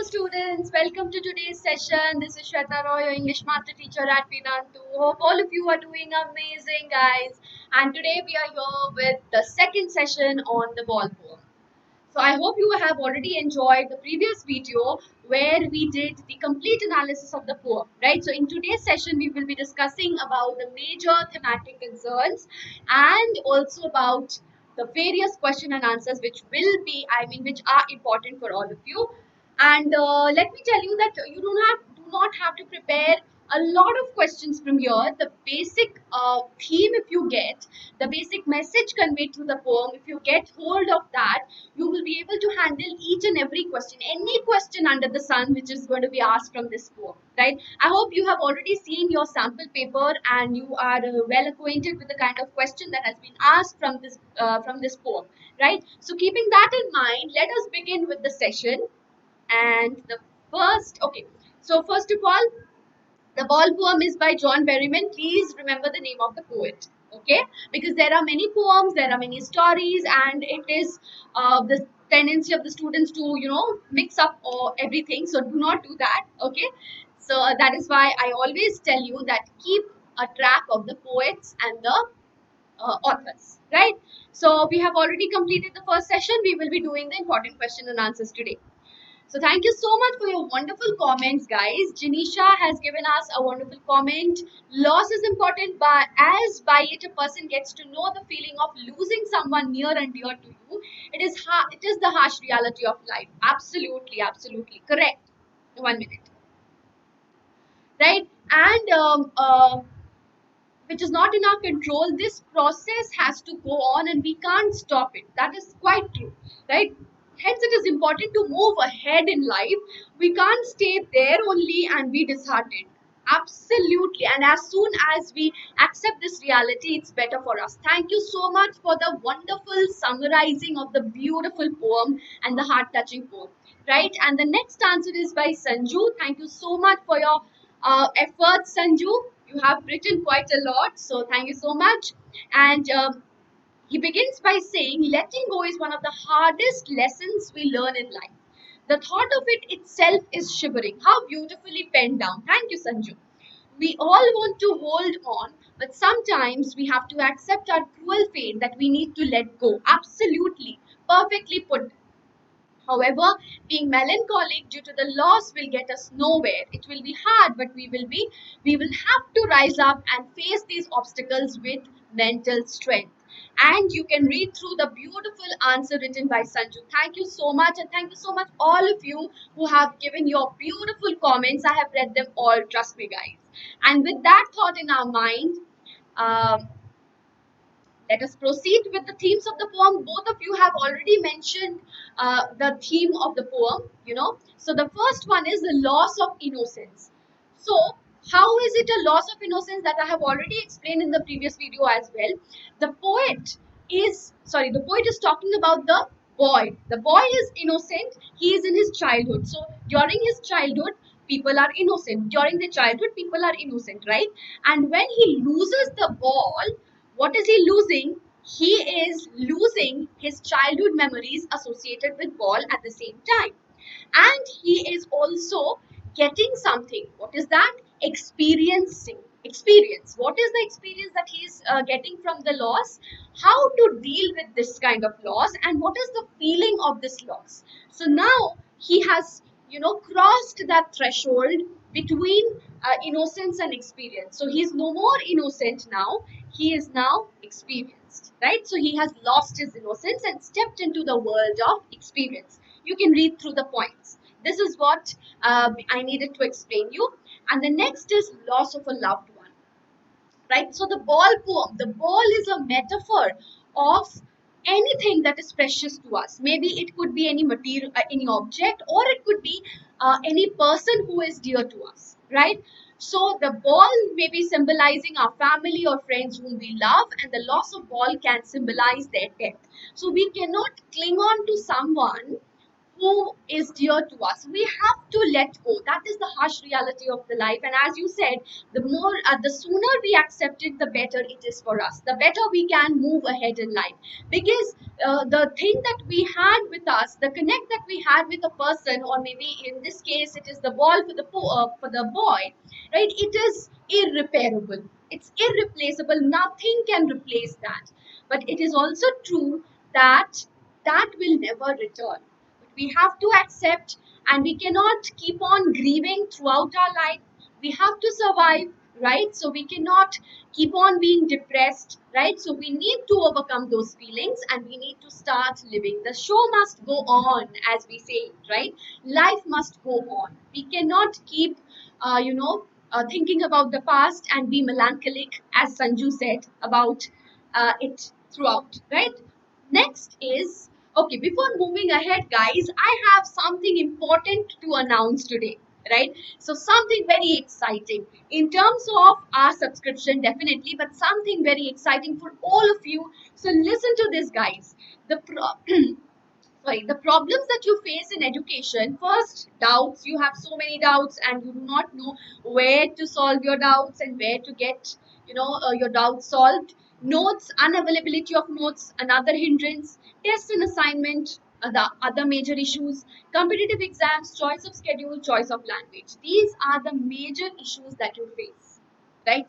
students, welcome to today's session. This is Sweta, your English master teacher at Vedantu. Hope all of you are doing amazing, guys. And today we are here with the second session on the ball poem. So I hope you have already enjoyed the previous video where we did the complete analysis of the poem, right? So in today's session, we will be discussing about the major thematic concerns and also about the various question and answers which will be, which are important for all of you. And let me tell you that you do not have to prepare a lot of questions from here. The basic theme, if you get the basic message conveyed through the poem, if you get hold of that, you will be able to handle each and every question, any question under the sun which is going to be asked from this poem, right? I hope you have already seen your sample paper and you are well acquainted with the kind of question that has been asked from this poem, right? So keeping that in mind, let us begin with the session. And the first of all, the ball poem is by John Berryman. Please remember the name of the poet, okay? Because there are many poems, there are many stories, and it is the tendency of the students to, mix up everything. So do not do that, okay? So that is why I always tell you that keep a track of the poets and the authors, right? So we have already completed the first session. We will be doing the important question and answers today. So thank you so much for your wonderful comments, guys. Janisha has given us a wonderful comment. Loss is important, but as by it a person gets to know the feeling of losing someone near and dear to you. It is the harsh reality of life. Absolutely, absolutely correct. 1 minute, right? And which is not in our control. This process has to go on and we can't stop it. That is quite true, right? Hence, it is important to move ahead in life. We can't stay there only and be disheartened. Absolutely. And as soon as we accept this reality, it's better for us. Thank you so much for the wonderful summarizing of the beautiful poem and the heart touching poem, right? And the next answer is by Sanju. Thank you so much for your efforts, Sanju. You have written quite a lot, so thank you so much. And he begins by saying, letting go is one of the hardest lessons we learn in life. The thought of it itself is shivering. How beautifully penned down. Thank you, Sanju. We all want to hold on, but sometimes we have to accept our cruel fate that we need to let go. Absolutely. Perfectly put. However, being melancholic due to the loss will get us nowhere. It will be hard, but we will have to rise up and face these obstacles with mental strength. And you can read through the beautiful answer written by Sanju. Thank you so much, and thank you so much all of you who have given your beautiful comments. I have read them all, trust me, guys. And with that thought in our mind, um, let us proceed with the themes of the poem. Both of you have already mentioned the theme of the poem, So the first one is the loss of innocence. So how is it a loss of innocence? That I have already explained in the previous video as well. The poet is talking about the boy. The boy is innocent. He is in his childhood. So during his childhood, people are innocent. During the childhood, people are innocent, right? And when he loses the ball, what is he losing? He is losing his childhood memories associated with ball at the same time. And he is also getting something. What is that? Experiencing. Experience. What is the experience that he is getting from the loss? How to deal with this kind of loss and what is the feeling of this loss? So now he has, crossed that threshold between innocence and experience. So he is no more innocent now. He is now experienced, right? So he has lost his innocence and stepped into the world of experience. You can read through the points. This is what I needed to explain you. And the next is loss of a loved one, right? So the ball poem, the ball is a metaphor of anything that is precious to us. Maybe it could be any material, any object, or it could be any person who is dear to us, right? So the ball may be symbolizing our family or friends whom we love, and the loss of ball can symbolize their death. So we cannot cling on to someone who is dear to us. We have to let go. That is the harsh reality of the life. And as you said, the sooner we accept it, the better it is for us. The better we can move ahead in life. Because the thing that we had with us, the connect that we had with a person, or maybe in this case, it is the ball for the boy, right? It is irreparable. It's irreplaceable. Nothing can replace that. But it is also true that that will never return. We have to accept, and we cannot keep on grieving throughout our life. We have to survive, right? So we cannot keep on being depressed, right? So we need to overcome those feelings, and we need to start living. The show must go on, as we say, right? Life must go on. We cannot keep thinking about the past and be melancholic, as Sanju said about it throughout, right? Next is, okay, before moving ahead, guys, I have something important to announce today, right? So, something very exciting in terms of our subscription, definitely, but something very exciting for all of you. So, listen to this, guys. The problems that you face in education, first, doubts. You have so many doubts and you do not know where to solve your doubts and where to get your doubts solved. Notes, unavailability of notes, another hindrance. Test and assignment, the other major issues. Competitive exams, choice of schedule, choice of language. These are the major issues that you face, right?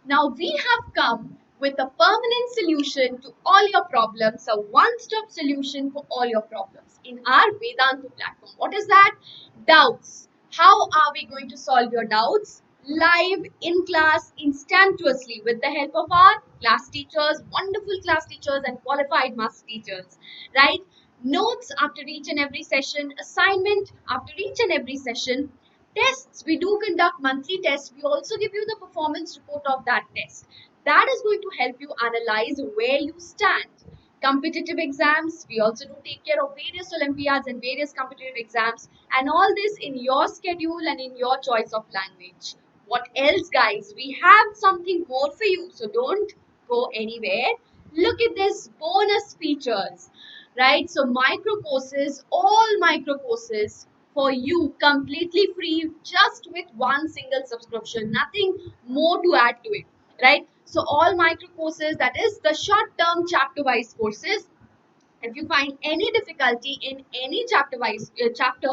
Now we have come with a permanent solution to all your problems, a one-stop solution for all your problems in our Vedantu platform. What is that? Doubts. How are we going to solve your doubts? Live in class instantaneously with the help of our class teachers, wonderful class teachers and qualified master teachers, right? Notes after each and every session, assignment after each and every session, tests. We do conduct monthly tests. We also give you the performance report of that test. That is going to help you analyze where you stand. Competitive exams, we also do take care of various Olympiads and various competitive exams, and all this in your schedule and in your choice of language. What else, guys? We have something more for you, so don't go anywhere. Look at this bonus features, right? So micro courses, all micro courses for you completely free, just with one single subscription, nothing more to add to it, right? So all micro courses, that is the short term chapter wise courses. If you find any difficulty in any chapter wise chapter,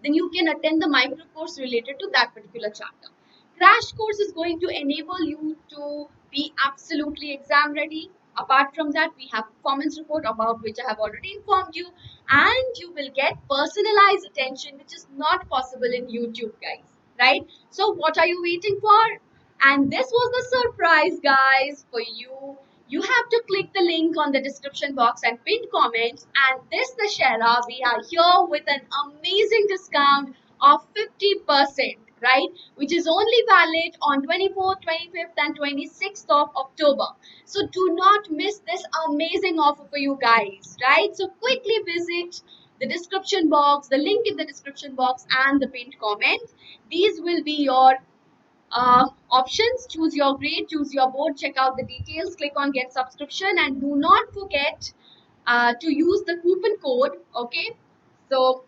then you can attend the micro course related to that particular chapter. Crash course is going to enable you to be absolutely exam ready. Apart from that, we have performance report, about which I have already informed you, and you will get personalized attention, which is not possible in YouTube, guys, right? So what are you waiting for? And this was the surprise, guys, for you. You have to click the link on the description box and pinned comment. And this Dashera, we are here with an amazing discount of 50%, right? Which is only valid on 24th, 25th, and 26th of October. So do not miss this amazing offer for you guys, right? So quickly visit the description box, the link in the description box, and the pinned comment. These will be your options. Choose your grade, choose your board, check out the details, click on get subscription, and do not forget to use the coupon code. Okay, so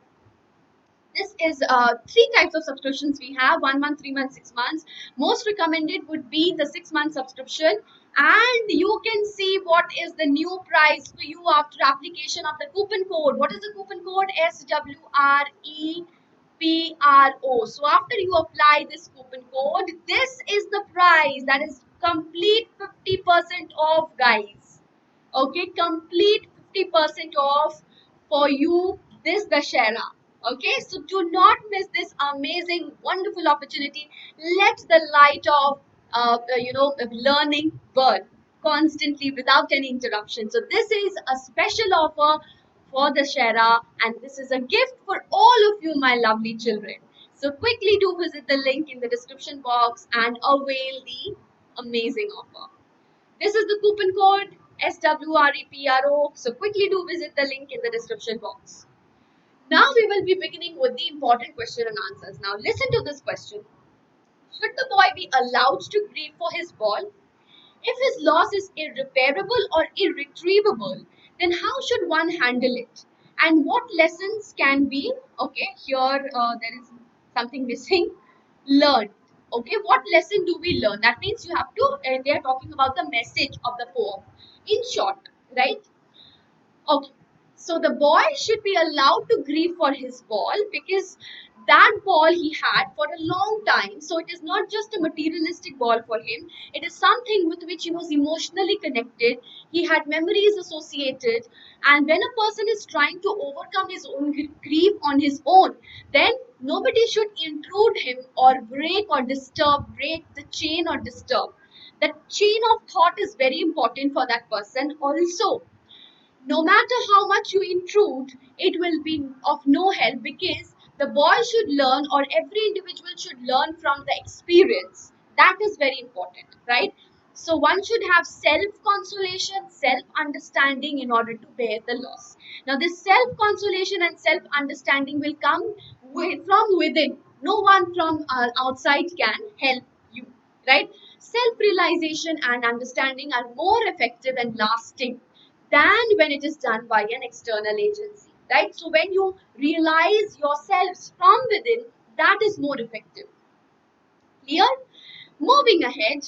this is three types of subscriptions we have: 1 month, 3 months, 6 months. Most recommended would be the 6 month subscription, and you can see what is the new price for you after application of the coupon code. What is the coupon code? SWREPRO. So after you apply this coupon code, this is the price, that is complete 50% off, guys. Okay, complete 50% off for you this Dashera. Okay, so do not miss this amazing, wonderful opportunity. Let the light of learning burn constantly without any interruption. So this is a special offer for Dashera, and this is a gift for all of you, my lovely children. So quickly do visit the link in the description box and avail the amazing offer. This is the coupon code SWREPRO. So quickly do visit the link in the description box. Now we will be beginning with the important question and answers. Now listen to this question. Should the boy be allowed to grieve for his ball? If his loss is irreparable or irretrievable, then how should one handle it? And what lessons can be, okay, here there is something missing, learned. Okay, what lesson do we learn? That means you have to, they are talking about the message of the poem in short, right? Okay. So the boy should be allowed to grieve for his ball because that ball he had for a long time. So it is not just a materialistic ball for him. It is something with which he was emotionally connected. He had memories associated. And when a person is trying to overcome his own grief on his own, then nobody should intrude him or break the chain or disturb. The chain of thought is very important for that person also. No matter how much you intrude, it will be of no help because the boy should learn, or every individual should learn from the experience. That is very important, right? So one should have self consolation, self understanding in order to bear the loss. Now, this self consolation and self understanding will come from within. No one from outside can help you, right? Self realization and understanding are more effective and lasting than when it is done by an external agency, right? So when you realize yourselves from within, that is more effective. Clear? Moving ahead,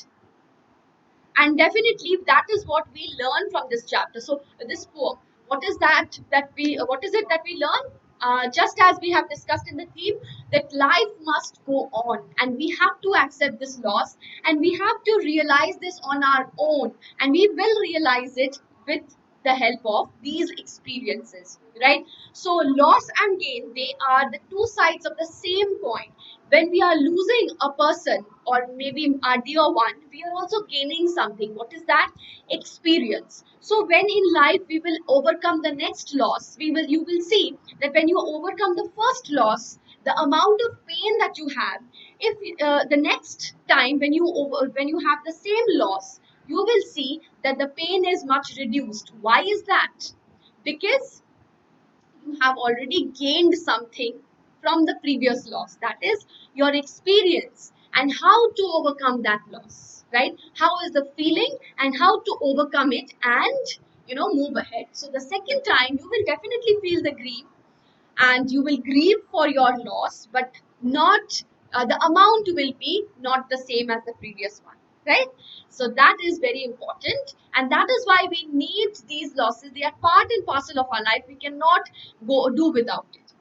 and definitely that is what we learn from this chapter. So this poem, what is it that we learn? Just as we have discussed in the theme, that life must go on and we have to accept this loss, and we have to realize this on our own, and we will realize it with the help of these experiences, right? So loss and gain, they are the two sides of the same coin. When we are losing a person or maybe our dear one, we are also gaining something. What is that? Experience. So when in life we will overcome the next loss, you will see that when you overcome the first loss, the amount of pain that you have, if the next time when you have the same loss, you will see that the pain is much reduced. Why is that? Because you have already gained something from the previous loss, that is your experience and how to overcome that loss, right? How is the feeling and how to overcome it, and move ahead. So the second time you will definitely feel the grief, and you will grieve for your loss, but not the amount will be not the same as the previous one, right? So that is very important, and that is why we need these losses. They are part and parcel of our life. We cannot go do without it,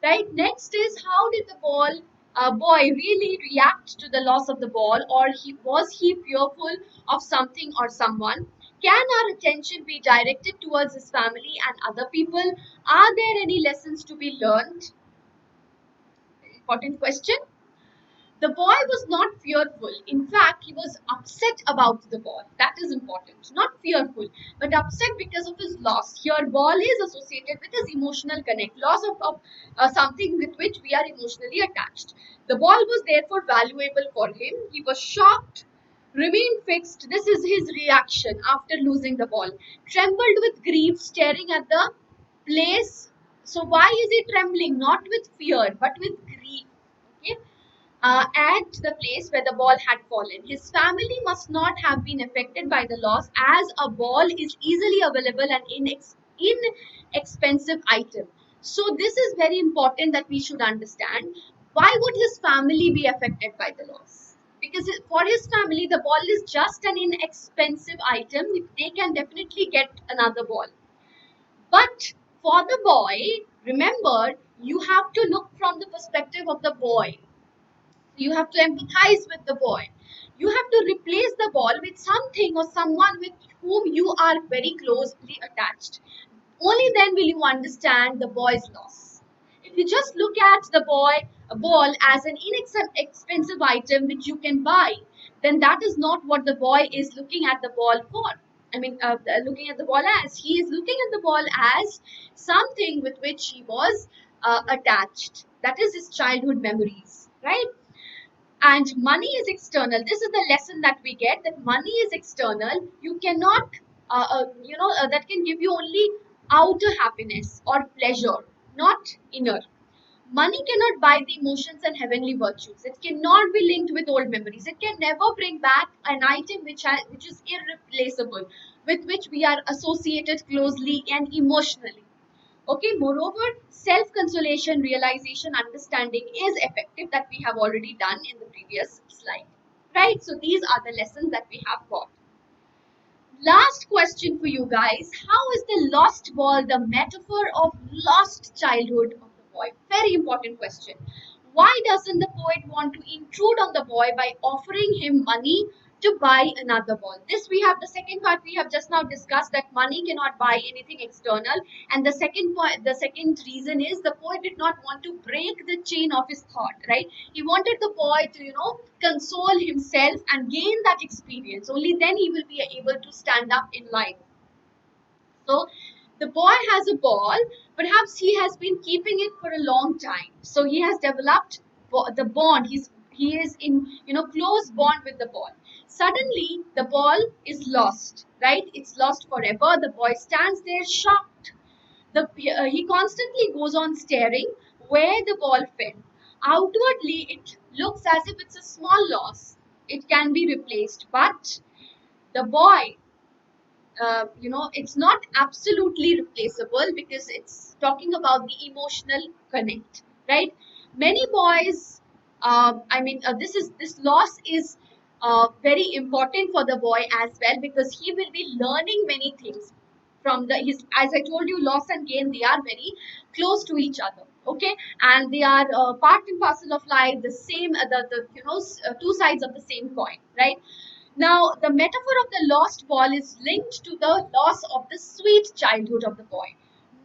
right? Next is, how did the boy really react to the loss of the ball, or was he fearful of something or someone? Can our attention be directed towards his family and other people? Are there any lessons to be learned? Important question. The boy was not fearful. In fact, he was upset about the ball. That is important. Not fearful, but upset because of his loss. Here, ball is associated with his emotional connect. Loss of something with which we are emotionally attached. The ball was therefore valuable for him. He was shocked, remained fixed. This is his reaction after losing the ball. Trembled with grief, staring at the place. So why is he trembling? Not with fear, but with grief. Okay, at the place where the ball had fallen. His family must not have been affected by the loss, as a ball is easily available and inexpensive item. So this is very important that we should understand. Why would his family be affected by the loss? Because for his family, the ball is just an inexpensive item. They can definitely get another ball. But for the boy, remember, you have to look from the perspective of the boy. You have to empathize with the boy. You have to replace the ball with something or someone with whom you are very closely attached. Only then will you understand the boy's loss. If you just look at the ball as an inexpensive item which you can buy, then that is not what the boy is looking at the ball for. Looking at the ball as, he is looking at the ball as something with which he was attached. That is his childhood memories, right? And money is external. This is the lesson that we get, that money is external. You cannot that can give you only outer happiness or pleasure, not inner. Money cannot buy the emotions and heavenly virtues. It cannot be linked with old memories. It can never bring back an item which is irreplaceable, with which we are associated closely and emotionally. Okay, moreover, self-consolation, realization, understanding is effective, that we have already done in the previous slide, right? So these are the lessons that we have got. Last question for you guys. How is the lost ball the metaphor of lost childhood of the boy? Very important question. Why doesn't the poet want to intrude on the boy by offering him money to buy another ball? This we have the second part we have just now discussed, that money cannot buy anything external. And the second point, the second reason is the poet did not want to break the chain of his thought, right? He wanted the boy to, console himself and gain that experience. Only then he will be able to stand up in life. So the boy has a ball. Perhaps he has been keeping it for a long time. So he has developed the bond. He is in, close bond with the ball. Suddenly the ball is lost, right? It's lost forever. The boy stands there shocked. He constantly goes on staring where the ball fell. Outwardly, it looks as if it's a small loss. It can be replaced, but the boy, it's not absolutely replaceable, because it's talking about the emotional connect, right? Many boys, this loss is very important for the boy as well, because he will be learning many things from his, as I told you, loss and gain, they are very close to each other. Okay, and they are part and parcel of life, the same, two sides of the same coin, right? Now, the metaphor of the lost ball is linked to the loss of the sweet childhood of the boy.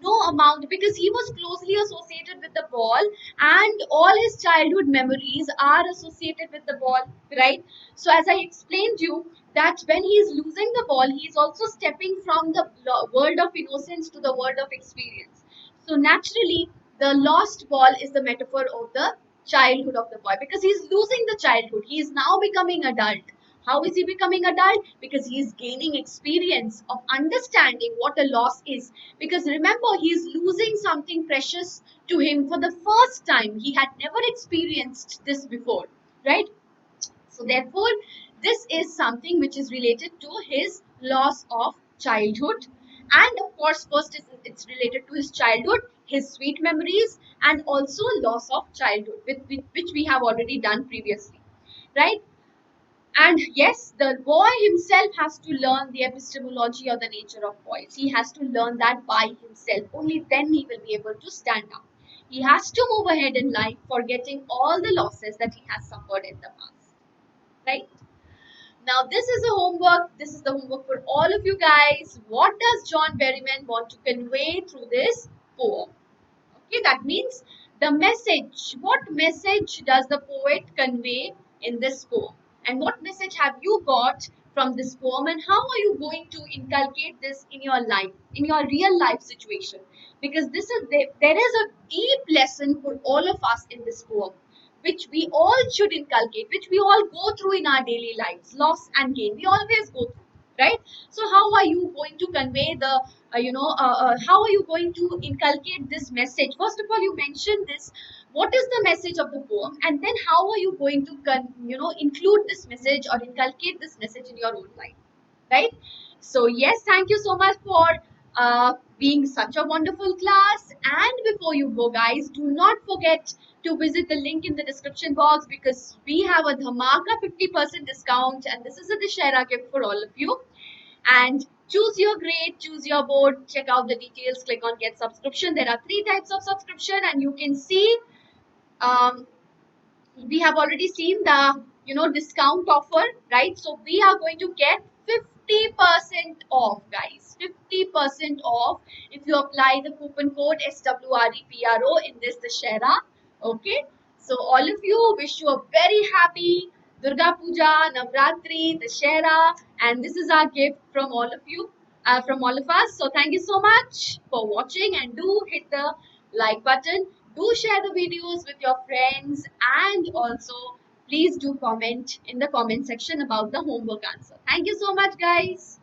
No amount, because he was closely associated with the ball, and all his childhood memories are associated with the ball, right? So, as I explained you, that when he is losing the ball, he is also stepping from the world of innocence to the world of experience. So, naturally, the lost ball is the metaphor of the childhood of the boy, because he is losing the childhood. He is now becoming adult. How is he becoming adult? Because he is gaining experience of understanding what a loss is. Because remember, he is losing something precious to him for the first time. He had never experienced this before, right? So therefore, this is something which is related to his loss of childhood. And of course, first it's related to his childhood, his sweet memories, and also loss of childhood, which we have already done previously, right? And yes, the boy himself has to learn the epistemology or the nature of voice. He has to learn that by himself. Only then he will be able to stand up. He has to move ahead in life, forgetting all the losses that he has suffered in the past. Right? Now, this is a homework. This is the homework for all of you guys. What does John Berryman want to convey through this poem? Okay, that means the message. What message does the poet convey in this poem? And what message have you got from this poem? And how are you going to inculcate this in your life, in your real life situation? Because there is a deep lesson for all of us in this poem, which we all should inculcate, which we all go through in our daily lives. Loss and gain, we always go through, right? So how are you going to convey the how are you going to inculcate this message? First of all, you mentioned this, what is the message of the poem, and then how are you going to include this message or inculcate this message in your own life, right? So yes, thank you so much for being such a wonderful class. And before you go, guys, do not forget to visit the link in the description box, because we have a dhamaka 50% discount, and this is a Dashera gift for all of you. And choose your grade, choose your board, check out the details, click on get subscription. There are 3 types of subscription, and you can see um, we have already seen the discount offer, right? So we are going to get 50% off, guys. 50% off if you apply the coupon code SWREPRO in this Dashera. Okay, so all of you, wish you a very happy Durga Puja, Navratri, Dashera, and this is our gift from all of you, from all of us. So thank you so much for watching, and do hit the like button. Do share the videos with your friends, and also please do comment in the comment section about the homework answer. Thank you so much, guys.